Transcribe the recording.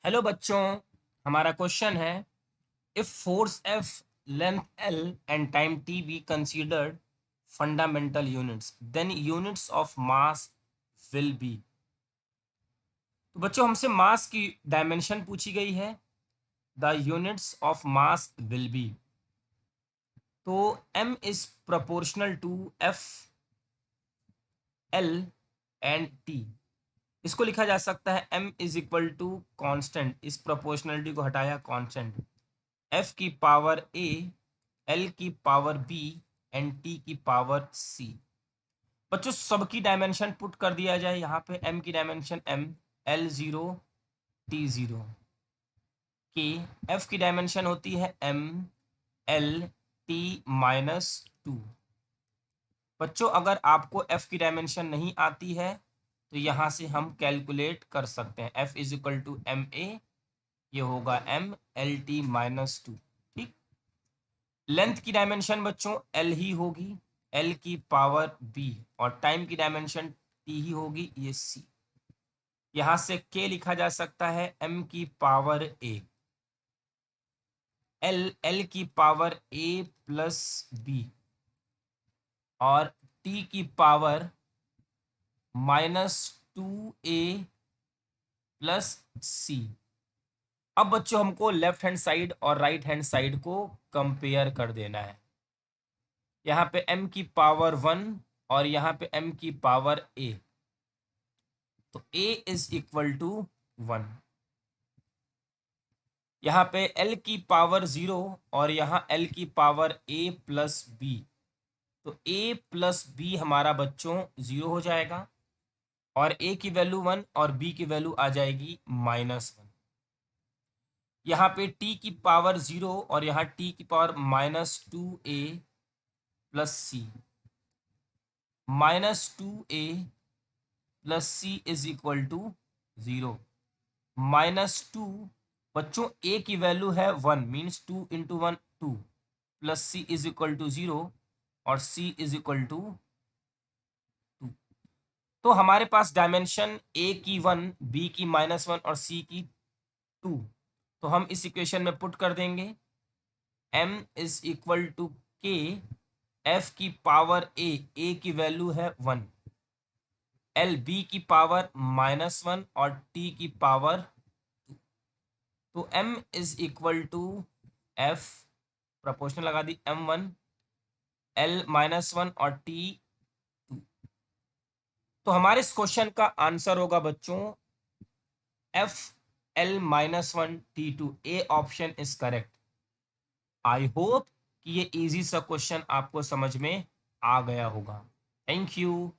Hello बच्चों, हमारा question है if force F, length L and time T be considered fundamental units then units of mass will be. तो बच्चों हमसे mass की डायमेंशन पूछी गई है। The units of mass will be. तो m is proportional to F, L and T. इसको लिखा जा सकता है m is equal to constant, इस प्रोपोर्शनलिटी को हटाया कॉन्स्टेंट, एफ की पावर ए, एल की पावर बी एंड टी की पावर सी। बच्चों सबकी डायमेंशन पुट कर दिया जाए यहाँ पे। एम की dimension M, L zero, T zero के। एफ की डायमेंशन होती है M, L, T minus two. बच्चों अगर आपको एफ की डायमेंशन नहीं आती है तो यहाँ से हम कैलकुलेट कर सकते हैं। F is equal to M A, ये होगा M L T minus two. ठीक। लेंथ की डायमेंशन बच्चों एल ही होगी, एल की पावर बी, और टाइम की डायमेंशन टी ही होगी, ये सी। यहां से के लिखा जा सकता है एम की पावर ए, एल, एल की पावर ए प्लस बी, और टी की पावर माइनस टू ए प्लस सी। अब बच्चों हमको लेफ्ट हैंड साइड और राइट हैंड साइड को कंपेयर कर देना है। यहाँ पे m की पावर 1 और यहाँ पे m की पावर a, तो a इज इक्वल टू 1। यहाँ पे l की पावर 0 और यहाँ l की पावर a प्लस b, तो a प्लस b हमारा बच्चों 0 हो जाएगा, और a की वैल्यू 1 और b की वैल्यू आ जाएगी -1। यहाँ पे t की पावर 0 और यहाँ t की power -2a plus C, -2a plus C is equal to 0। -2, बच्चों a की वैल्यू है 1, means 2 into 1 2, plus C is equal to 0, और c इज इक्वल टू 2। तो हमारे पास डायमेंशन a की 1, b की -1 और c की 2। तो हम इस इक्वेशन में पुट कर देंगे। m is equal to k, f की पावर a की वैल्यू है 1, एल बी की पावर -1 और टी की पावर 2। तो m is equal to f, proportional लगा दी m1, l -1 और t 2। तो हमारे इस क्वेश्चन का आंसर होगा बच्चों f, l -1 t2। A option is correct. I hope कि ये इजी सा क्वेश्चन आपको समझ में आ गया होगा। Thank you.